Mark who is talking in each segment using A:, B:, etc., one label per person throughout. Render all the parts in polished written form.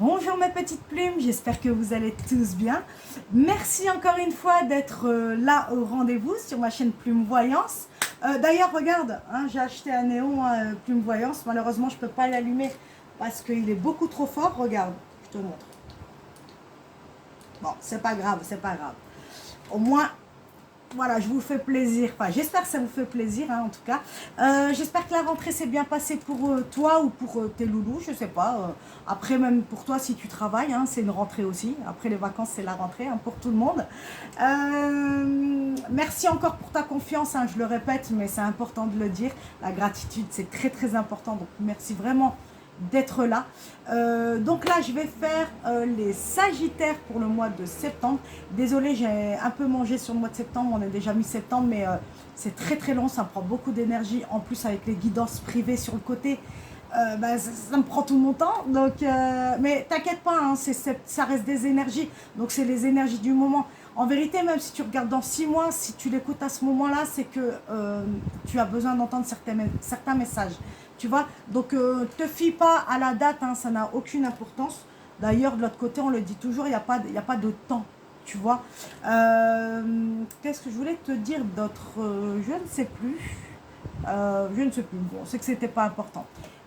A: Bonjour mes petites plumes, j'espère que vous allez tous bien. Merci encore une fois d'être là au rendez-vous sur ma chaîne Plume Voyance. D'ailleurs, regarde, hein, j'ai acheté un néon Plume Voyance. Malheureusement, je ne peux pas l'allumer parce qu'il est beaucoup trop fort. Regarde, je te montre. Bon, c'est pas grave, c'est pas grave. Au moins, voilà, je vous fais plaisir. Enfin, j'espère que ça vous fait plaisir, hein, en tout cas. J'espère que la rentrée s'est bien passée pour toi ou pour tes loulous, je sais pas. Après, même pour toi, si tu travailles, hein, c'est une rentrée aussi. Après les vacances, c'est la rentrée hein, pour tout le monde. Merci encore pour ta confiance, hein, je le répète, mais c'est important de le dire. La gratitude, c'est très, très important. Donc, merci vraiment d'être là. Donc là, je vais faire les Sagittaires pour le mois de septembre. Désolée, j'ai un peu mangé sur le mois de septembre. On est déjà mi-septembre, mais c'est très très long. Ça me prend beaucoup d'énergie. En plus, avec les guidances privées sur le côté, ça me prend tout mon temps. Donc, mais t'inquiète pas, hein, ça reste des énergies. Donc, c'est les énergies du moment. En vérité, même si tu regardes dans 6 mois, si tu l'écoutes à ce moment-là, c'est que tu as besoin d'entendre certains messages. Tu vois, donc te fie pas à la date, hein, ça n'a aucune importance. D'ailleurs, de l'autre côté, on le dit toujours, il n'y a pas de temps, tu vois. Qu'est-ce que je voulais te dire d'autre? Je ne sais plus. Je ne sais plus. Bon, c'est que c'était pas important.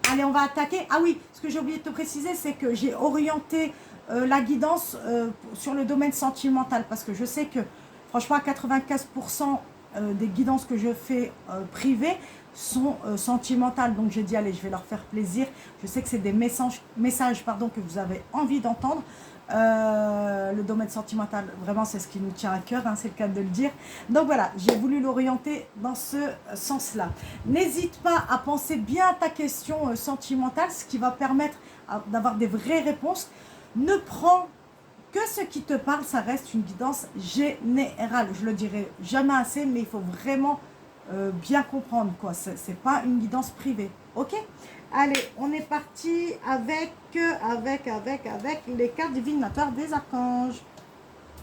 A: Allez, on va attaquer. Ah oui, ce que j'ai oublié de te préciser, c'est que j'ai orienté la guidance sur le domaine sentimental parce que je sais que, franchement, à 95% des guidances que je fais privées sont sentimentales. Donc, j'ai dit, allez, je vais leur faire plaisir. Je sais que c'est des messages pardon, que vous avez envie d'entendre. Le domaine sentimental, vraiment, c'est ce qui nous tient à cœur, hein, c'est le cas de le dire. Donc voilà, j'ai voulu l'orienter dans ce sens-là. N'hésite pas à penser bien à ta question sentimentale, ce qui va permettre d'avoir des vraies réponses. Ne prends que ce qui te parle, ça reste une guidance générale. Je le dirai jamais assez, mais il faut vraiment bien comprendre, quoi. C'est pas une guidance privée, ok? Allez, on est parti avec les cartes divinatoires des archanges.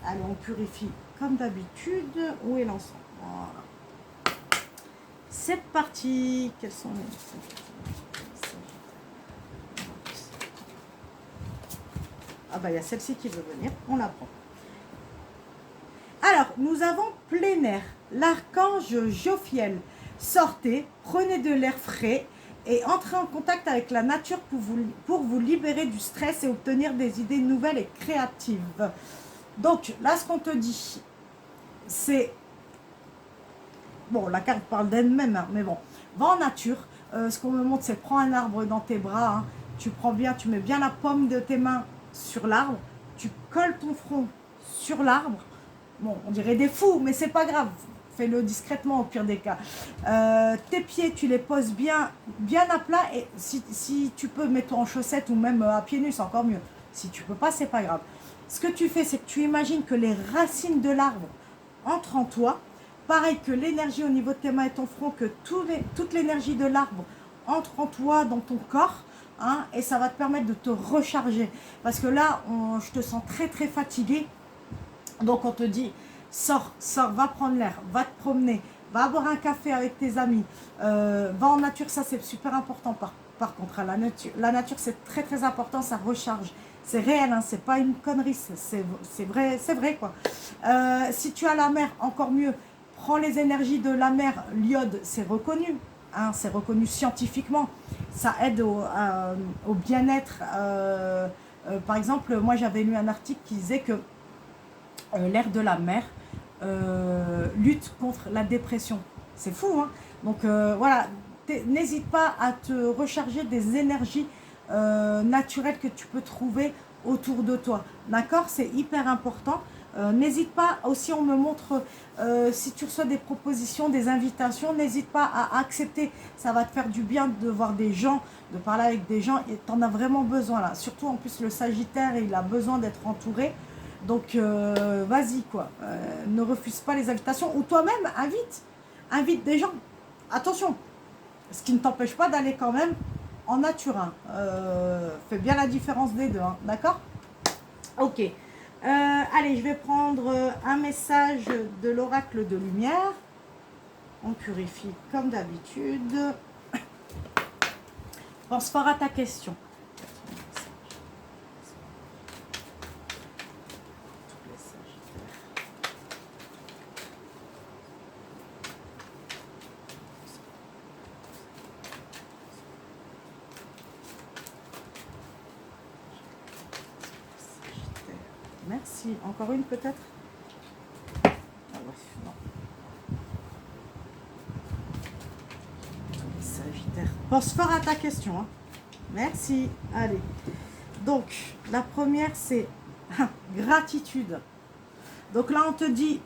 A: Allez, on purifie comme d'habitude. Où est l'encens? Voilà. C'est parti. Quels sont les... Ah bah, il y a celle-ci qui veut venir. On la prend. Alors, nous avons plein air. L'archange Jophiel. Sortez, prenez de l'air frais et entrez en contact avec la nature pour vous libérer du stress et obtenir des idées nouvelles et créatives. Donc, là, ce qu'on te dit, c'est... Bon, la carte parle d'elle-même, hein, mais bon. Va en nature. Ce qu'on me montre, c'est prends un arbre dans tes bras. Hein. Tu mets bien la paume de tes mains sur l'arbre. Tu colles ton front sur l'arbre. Bon, on dirait des fous, mais c'est pas grave. Fais-le discrètement au pire des cas. Tes pieds, tu les poses bien à plat. Et si tu peux, mets-toi en chaussettes ou même à pieds nus, c'est encore mieux. Si tu peux pas, c'est pas grave. Ce que tu fais, c'est que tu imagines que les racines de l'arbre entrent en toi. Pareil que l'énergie au niveau de tes mains et ton front, que toute l'énergie de l'arbre entre en toi, dans ton corps. Hein, et ça va te permettre de te recharger. Parce que là, je te sens très très fatigué. Donc on te dit, sors, va prendre l'air, va te promener, va boire un café avec tes amis, va en nature, ça c'est super important par contre. Hein, la nature c'est très très important, ça recharge. C'est réel, hein, c'est pas une connerie, c'est vrai quoi. Si tu as la mer, encore mieux, prends les énergies de la mer, l'iode, c'est reconnu. Hein, c'est reconnu scientifiquement, ça aide au bien-être. Par exemple, moi j'avais lu un article qui disait que l'air de la mer lutte contre la dépression. C'est fou, hein? Donc voilà, n'hésite pas à te recharger des énergies naturelles que tu peux trouver autour de toi. D'accord? C'est hyper important. N'hésite pas, aussi on me montre, si tu reçois des propositions, des invitations, n'hésite pas à accepter. Ça va te faire du bien de voir des gens, de parler avec des gens, et tu en as vraiment besoin là. Surtout en plus le Sagittaire, il a besoin d'être entouré. Donc, vas-y, quoi. Ne refuse pas les invitations. Ou toi-même, invite des gens. Attention, ce qui ne t'empêche pas d'aller quand même en nature. Hein. Fais bien la différence des deux, hein, d'accord? Ok. Allez, je vais prendre un message de l'oracle de lumière. On purifie comme d'habitude. Pense fort à ta question. Merci. Encore une peut-être? Ah ouais, non. Sagittaire. Pense fort à ta question. Hein. Merci. Allez. Donc, la première, c'est gratitude. Donc là, on te dit,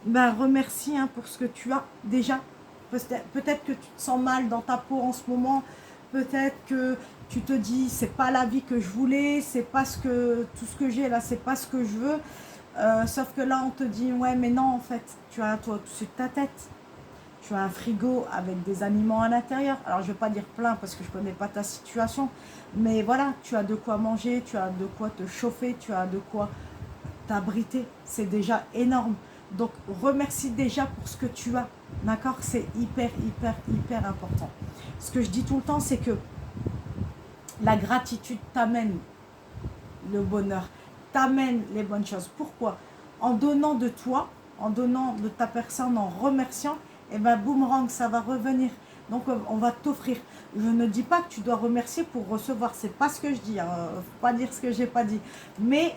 A: ben, remercie hein, pour ce que tu as déjà. Peut-être que tu te sens mal dans ta peau en ce moment. Peut-être que tu te dis, c'est pas la vie que je voulais, c'est pas ce que, tout ce que j'ai là, c'est pas ce que je veux. Sauf que là, on te dit, ouais, mais non, en fait, tu as toi au-dessus de ta tête. Tu as un frigo avec des aliments à l'intérieur. Alors, je ne vais pas dire plein parce que je ne connais pas ta situation. Mais voilà, tu as de quoi manger, tu as de quoi te chauffer, tu as de quoi t'abriter. C'est déjà énorme. Donc, remercie déjà pour ce que tu as. D'accord? C'est hyper, hyper, hyper important. Ce que je dis tout le temps, c'est que la gratitude t'amène le bonheur, t'amène les bonnes choses. Pourquoi? En donnant de toi, en donnant de ta personne, en remerciant, et ben boomerang, ça va revenir. Donc on va t'offrir. Je ne dis pas que tu dois remercier pour recevoir, c'est pas ce que je dis, hein. Faut pas dire ce que j'ai pas dit. Mais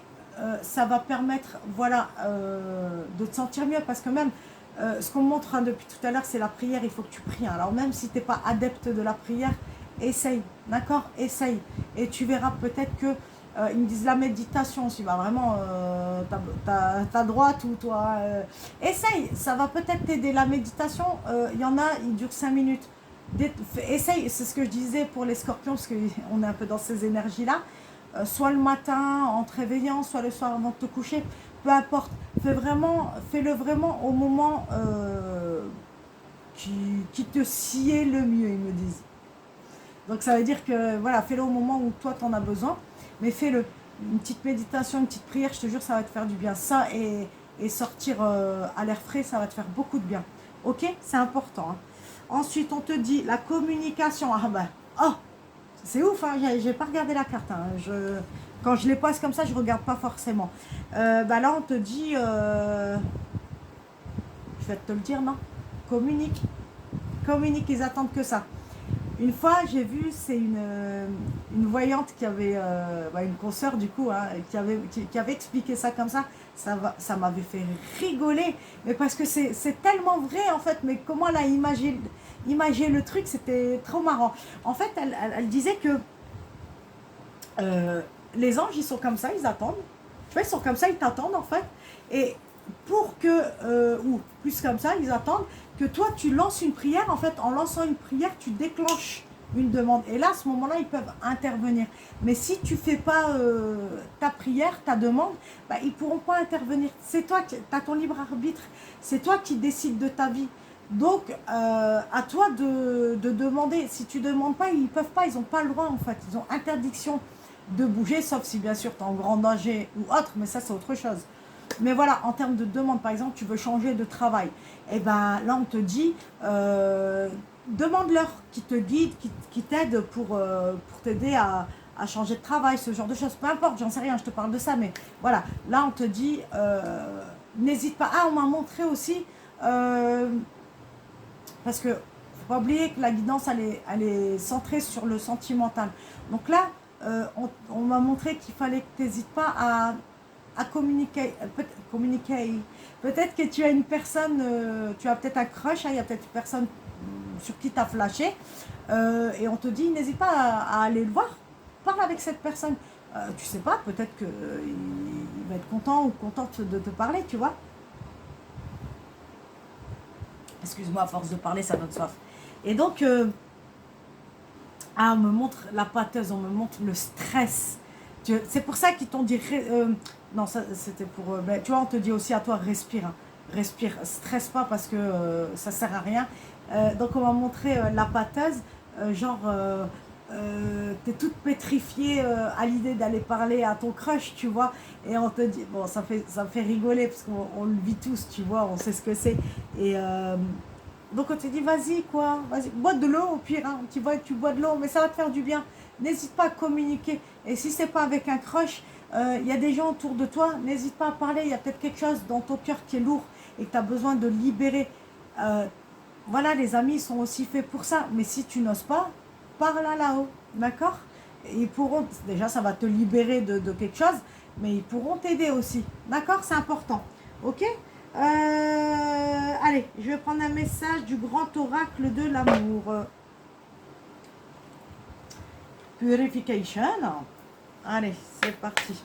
A: ça va permettre, voilà, de te sentir mieux, parce que même ce qu'on montre hein, depuis tout à l'heure, c'est la prière. Il faut que tu pries. Hein. Alors même si tu n'es pas adepte de la prière, essaye, d'accord? Essaye. Et tu verras peut-être que ils me disent la méditation aussi, bah vraiment, ta droite ou toi. Essaye, ça va peut-être t'aider. La méditation, il y en a, il dure 5 minutes. Essaye, c'est ce que je disais pour les scorpions, parce qu'on est un peu dans ces énergies-là. Soit le matin en te réveillant, soit le soir avant de te coucher, peu importe. Fais-le vraiment au moment qui te sied le mieux, ils me disent. Donc ça veut dire que voilà, fais-le au moment où toi t'en as besoin, mais fais-le. Une petite méditation, une petite prière, je te jure, ça va te faire du bien. Ça et sortir à l'air frais, ça va te faire beaucoup de bien. Ok? C'est important. Hein. Ensuite, on te dit la communication. Ah ben, oh, c'est ouf, hein, j'ai pas regardé la carte. Hein. Quand je les pose comme ça, je regarde pas forcément. Bah là, on te dit, je vais te le dire, non? Communique. Communique, ils attendent que ça. Une fois, j'ai vu, c'est une voyante qui avait, une consoeur du coup, hein, qui avait expliqué ça comme ça. Ça m'avait fait rigoler, mais parce que c'est tellement vrai en fait. Mais comment elle a imagé le truc, c'était trop marrant. En fait, elle disait que les anges, ils sont comme ça, ils attendent. Tu vois, ils sont comme ça, ils t'attendent en fait. Et pour que, ou plus comme ça, ils attendent que toi tu lances une prière. En fait, en lançant une prière, tu déclenches une demande. Et là, à ce moment-là, ils peuvent intervenir. Mais si tu ne fais pas ta prière, ta demande, bah, ils ne pourront pas intervenir. C'est toi qui as ton libre arbitre. C'est toi qui décides de ta vie. Donc, à toi de demander. Si tu ne demandes pas, ils ne peuvent pas. Ils n'ont pas le droit, en fait. Ils ont interdiction de bouger, sauf si, bien sûr, tu es en grand danger ou autre. Mais ça, c'est autre chose. Mais voilà, en termes de demande, par exemple, tu veux changer de travail. Et ben là, on te dit, demande-leur qui te guide, qui t'aide pour t'aider à changer de travail, ce genre de choses. Peu importe, j'en sais rien, je te parle de ça. Mais voilà, là, on te dit, n'hésite pas. Ah, on m'a montré aussi, parce que faut pas oublier que la guidance, elle est centrée sur le sentimental. Donc là, on m'a montré qu'il fallait que tu n'hésites pas à communiquer. Peut-être que tu as une personne, tu as peut-être un crush, hein, il y a peut-être une personne sur qui tu as flashé, et on te dit, n'hésite pas à aller le voir, parle avec cette personne. Tu sais pas, peut-être qu'il va être content ou contente de te parler, tu vois. Excuse-moi, à force de parler, ça donne soif. Et donc, on me montre la pâteuse, on me montre le stress. C'est pour ça qu'ils t'ont dit... non, ça c'était pour... ben, tu vois, on te dit aussi à toi, respire. Hein. Respire, stresse pas parce que ça sert à rien. Donc on m'a montré la pâteuse, genre... t'es toute pétrifiée à l'idée d'aller parler à ton crush, tu vois. Et on te dit... Bon, ça me fait rigoler parce qu'on le vit tous, tu vois, on sait ce que c'est. Et... donc on te dit, vas-y quoi, vas-y, bois de l'eau au pire, hein. Tu bois de l'eau, mais ça va te faire du bien. N'hésite pas à communiquer. Et si c'est pas avec un crush, il y a des gens autour de toi, n'hésite pas à parler. Il y a peut-être quelque chose dans ton cœur qui est lourd et que tu as besoin de libérer. Voilà, les amis sont aussi faits pour ça. Mais si tu n'oses pas, parle là-haut, d'accord? Ils pourront, déjà ça va te libérer de quelque chose, mais ils pourront t'aider aussi. D'accord? C'est important. Ok? Allez, je vais prendre un message du grand oracle de l'amour. Purification. Allez, c'est parti.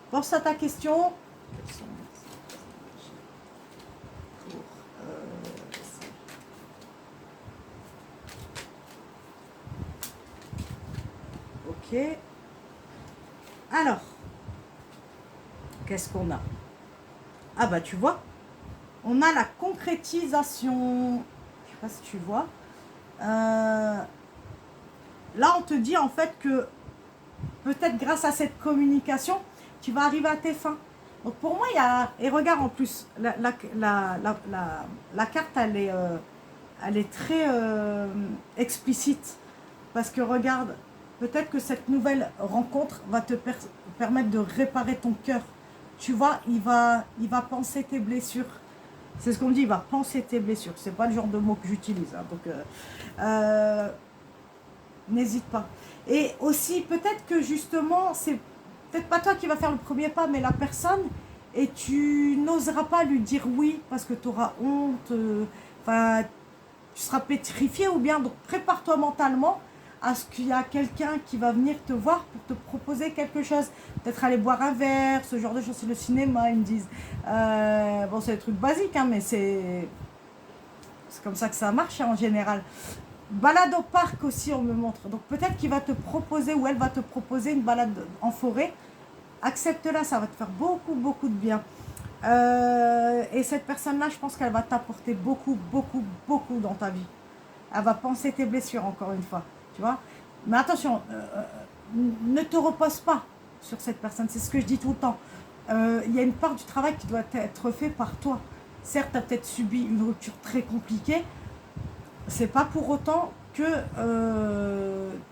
A: Pense à ta question. Ok. Alors, qu'est-ce qu'on a? Ah bah tu vois, on a la concrétisation. Je sais pas si tu vois. Là, on te dit en fait que peut-être grâce à cette communication, tu vas arriver à tes fins. Donc pour moi, il y a... Et regarde en plus, la carte, elle est très explicite. Parce que regarde, peut-être que cette nouvelle rencontre va te permettre de réparer ton cœur. Tu vois, il va penser tes blessures. C'est ce qu'on dit, il va penser tes blessures. C'est pas le genre de mot que j'utilise. Hein, donc, n'hésite pas. Et aussi, peut-être que justement, c'est peut-être pas toi qui va faire le premier pas, mais la personne, et tu n'oseras pas lui dire oui parce que tu auras honte, enfin, tu seras pétrifié, ou bien, donc prépare-toi mentalement à ce qu'il y a quelqu'un qui va venir te voir pour te proposer quelque chose. Peut-être aller boire un verre, ce genre de choses. C'est le cinéma, ils me disent. Bon, c'est des trucs basiques, hein, mais c'est comme ça que ça marche hein, en général. Balade au parc aussi, on me montre. Donc peut-être qu'il va te proposer ou elle va te proposer une balade en forêt. Accepte-la, ça va te faire beaucoup, beaucoup de bien. Et cette personne-là, je pense qu'elle va t'apporter beaucoup, beaucoup, beaucoup dans ta vie. Elle va penser tes blessures, encore une fois. Tu vois? Mais attention, ne te repose pas sur cette personne. C'est ce que je dis tout le temps. Il y a une part du travail qui doit être fait par toi. Certes, tu as peut-être subi une rupture très compliquée. C'est pas pour autant que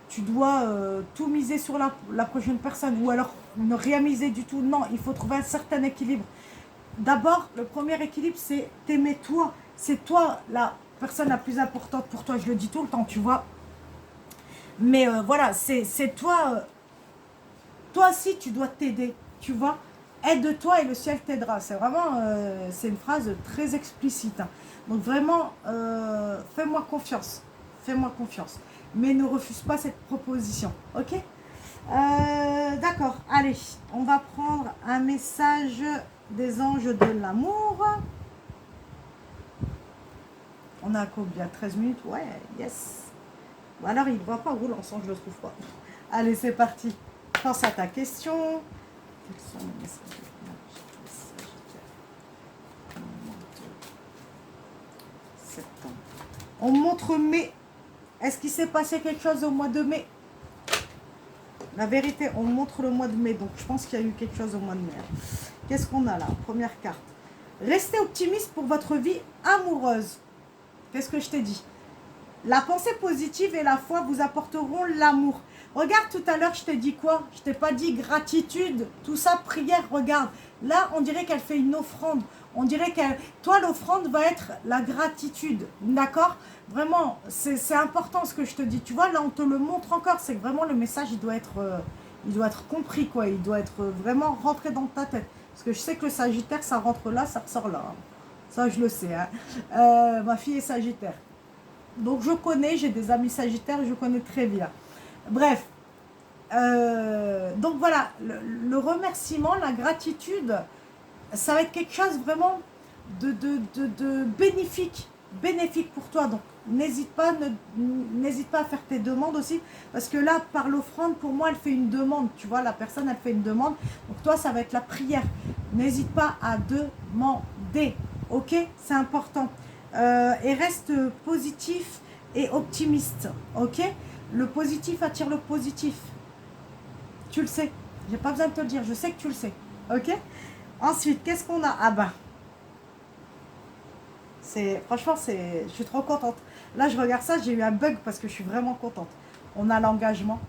A: tu dois tout miser sur la prochaine personne ou alors ne rien miser du tout. Non, il faut trouver un certain équilibre. D'abord, le premier équilibre, c'est t'aimer toi. C'est toi la personne la plus importante pour toi. Je le dis tout le temps, tu vois. Mais voilà, c'est toi. Toi aussi, tu dois t'aider, tu vois. Aide-toi et le ciel t'aidera. C'est vraiment, c'est une phrase très explicite. Hein. Donc vraiment, fais-moi confiance. Fais-moi confiance. Mais ne refuse pas cette proposition, ok? D'accord, allez, on va prendre un message des anges de l'amour. On a combien? 13 minutes? Ouais, yes. Bon, alors, il ne voit pas où l'ensemble, je ne le trouve pas. Allez, c'est parti. Pense à ta question. Quels sont les messages? Septembre. On montre mai. Est-ce qu'il s'est passé quelque chose au mois de mai? La vérité, on montre le mois de mai. Donc, je pense qu'il y a eu quelque chose au mois de mai. Qu'est-ce qu'on a là? Première carte. Restez optimiste pour votre vie amoureuse. Qu'est-ce que je t'ai dit? La pensée positive et la foi vous apporteront l'amour. Regarde, tout à l'heure, je t'ai dit quoi? Je t'ai pas dit gratitude, tout ça, prière, regarde. Là, on dirait qu'elle fait une offrande. On dirait qu'elle... Toi, l'offrande va être la gratitude, d'accord? Vraiment, c'est important ce que je te dis. Tu vois, là, on te le montre encore. C'est que vraiment, le message, il doit être compris, quoi. Il doit être vraiment rentré dans ta tête. Parce que je sais que le Sagittaire, ça rentre là, ça ressort là. Ça, je le sais. Hein. Ma fille est Sagittaire. Donc je connais, j'ai des amis sagittaires, je connais très bien. Bref, donc voilà, le remerciement, la gratitude, ça va être quelque chose vraiment de bénéfique pour toi. Donc n'hésite pas à faire tes demandes aussi, parce que là, par l'offrande, pour moi, elle fait une demande. Tu vois, la personne, elle fait une demande. Donc toi, ça va être la prière. N'hésite pas à demander, ok? C'est important. Et reste positif et optimiste, ok? Le positif attire le positif. Tu le sais, j'ai pas besoin de te le dire, je sais que tu le sais, ok? Ensuite, qu'est-ce qu'on a? Ah ben, franchement, je suis trop contente. Là, je regarde ça, j'ai eu un bug parce que je suis vraiment contente. On a l'engagement.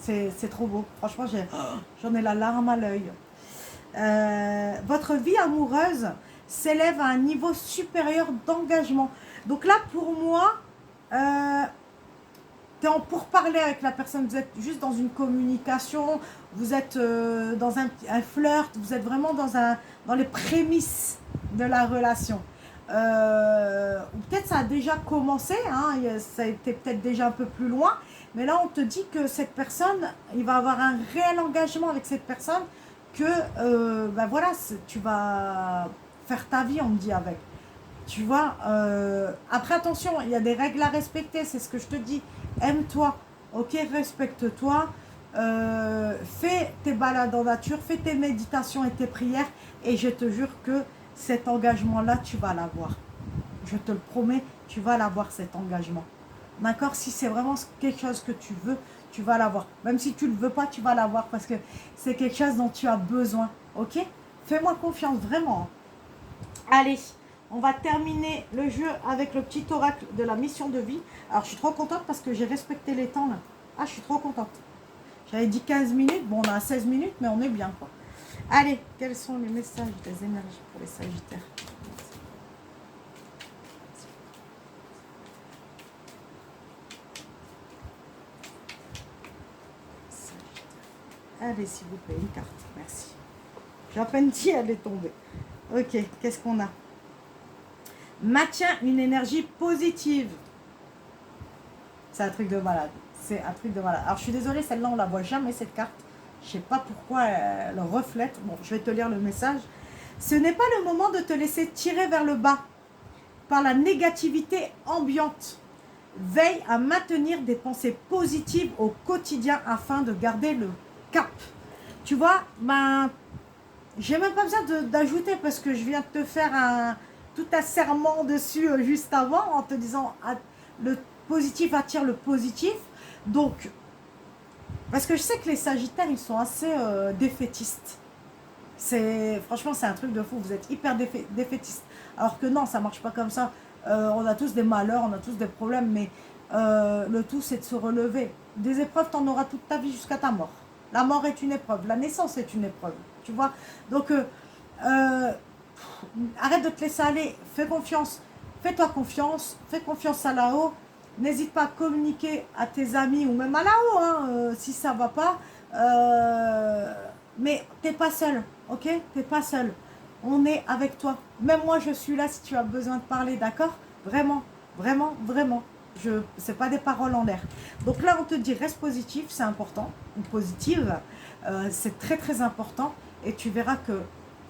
A: C'est trop beau. Franchement, j'en ai la larme à l'œil. Votre vie amoureuse s'élève à un niveau supérieur d'engagement. Donc là, pour moi, tu es en pourparler avec la personne, vous êtes juste dans une communication, vous êtes dans un flirt, vous êtes vraiment dans les prémices de la relation. Ou peut-être ça a déjà commencé, hein, ça a été peut-être déjà un peu plus loin, mais là on te dit que cette personne, il va avoir un réel engagement avec cette personne, que ben voilà, tu vas faire ta vie, on me dit avec. Tu vois, après attention, il y a des règles à respecter, c'est ce que je te dis. Aime-toi, ok, respecte-toi, fais tes balades en nature, fais tes méditations et tes prières, et je te jure que cet engagement-là, tu vas l'avoir. Je te le promets, tu vas l'avoir cet engagement. D'accord? Si c'est vraiment quelque chose que tu veux, tu vas l'avoir. Même si tu ne le veux pas, tu vas l'avoir parce que c'est quelque chose dont tu as besoin. Ok? Fais-moi confiance, vraiment. Allez, on va terminer le jeu avec le petit oracle de la mission de vie. Alors, je suis trop contente parce que j'ai respecté les temps là. Ah, je suis trop contente. J'avais dit 15 minutes. Bon, on a 16 minutes, mais on est bien, quoi. Allez, quels sont les messages des énergies pour les Sagittaires? Allez, s'il vous plaît, une carte. Merci. J'ai à peine dit, elle est tombée. Ok, qu'est-ce qu'on a? Maintiens une énergie positive. C'est un truc de malade. C'est un truc de malade. Alors, je suis désolée, celle-là, on la voit jamais, cette carte. Je sais pas pourquoi elle reflète. Bon, je vais te lire le message. Ce n'est pas le moment de te laisser tirer vers le bas par la négativité ambiante. Veille à maintenir des pensées positives au quotidien afin de garder le cap. Tu vois, ben, j'ai même pas besoin d'ajouter parce que je viens de te faire tout un serment dessus juste avant en te disant le positif attire le positif. Donc, parce que je sais que les Sagittaires, ils sont assez défaitistes. Franchement, c'est un truc de fou. Vous êtes hyper défaitistes. Alors que non, ça marche pas comme ça. On a tous des malheurs, on a tous des problèmes, mais le tout, c'est de se relever. Des épreuves, tu en auras toute ta vie jusqu'à ta mort. La mort est une épreuve, la naissance est une épreuve, tu vois. Donc, arrête de te laisser aller, fais confiance, fais-toi confiance, fais confiance à là-haut. N'hésite pas à communiquer à tes amis ou même à là-haut, hein, si ça va pas. Mais t'es pas seul, ok? T'es pas seul. On est avec toi. Même moi, je suis là si tu as besoin de parler, d'accord? Vraiment, vraiment, vraiment. C'est pas des paroles en l'air. Donc là, on te dit reste positif, c'est important, ou positive, c'est très très important. Et tu verras que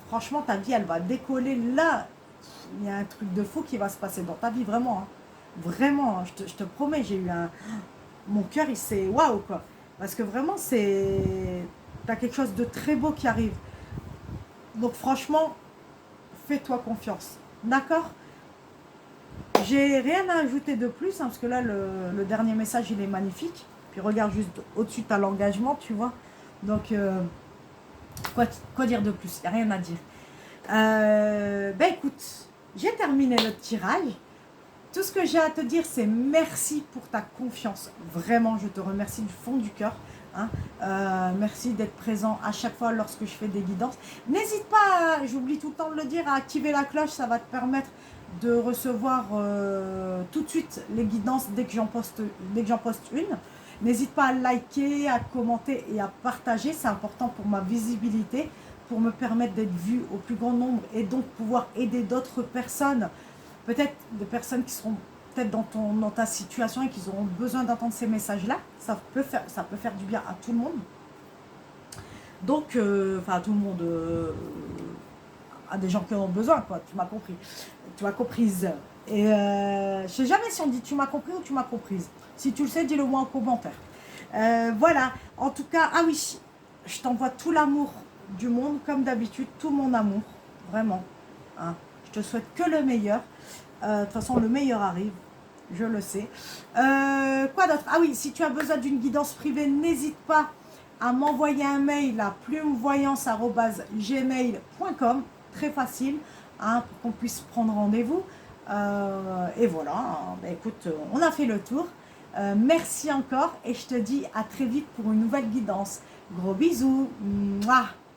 A: franchement, ta vie, elle va décoller. Là, il y a un truc de fou qui va se passer dans ta vie, vraiment. Hein. Vraiment, hein, je te promets, j'ai eu mon cœur, il s'est waouh quoi. Parce que vraiment, t'as quelque chose de très beau qui arrive. Donc franchement, fais-toi confiance. D'accord? J'ai rien à ajouter de plus, hein, parce que là, le dernier message, il est magnifique. Puis regarde juste au-dessus, tu as l'engagement, tu vois. Donc, quoi dire de plus? Il n'y a rien à dire. Ben écoute, j'ai terminé le tirage. Tout ce que j'ai à te dire, c'est merci pour ta confiance. Vraiment, je te remercie du fond du cœur. Hein. Merci d'être présent à chaque fois lorsque je fais des guidances. N'hésite pas, j'oublie tout le temps de le dire, à activer la cloche. Ça va te permettre de recevoir tout de suite les guidances dès que j'en poste une. N'hésite pas à liker, à commenter et à partager. C'est important pour ma visibilité, pour me permettre d'être vue au plus grand nombre et donc pouvoir aider d'autres personnes. Peut-être des personnes qui seront peut-être dans ta situation et qui auront besoin d'entendre ces messages-là. Ça peut faire du bien à tout le monde. Donc, enfin à tout le monde, à des gens qui en ont besoin, quoi. Tu m'as compris. Tu m'as comprise. Et je sais jamais si on dit tu m'as compris ou tu m'as comprise. Si tu le sais, dis-le moi en commentaire. Voilà. En tout cas, ah oui, je t'envoie tout l'amour du monde, comme d'habitude, tout mon amour. Vraiment. Hein. Je te souhaite que le meilleur. De toute façon, le meilleur arrive, je le sais. Quoi d'autre? Ah oui, si tu as besoin d'une guidance privée, n'hésite pas à m'envoyer un mail à plumevoyance@gmail.com. Très facile, hein, pour qu'on puisse prendre rendez-vous. Et voilà, ben écoute, on a fait le tour. Merci encore et je te dis à très vite pour une nouvelle guidance. Gros bisous. Mouah.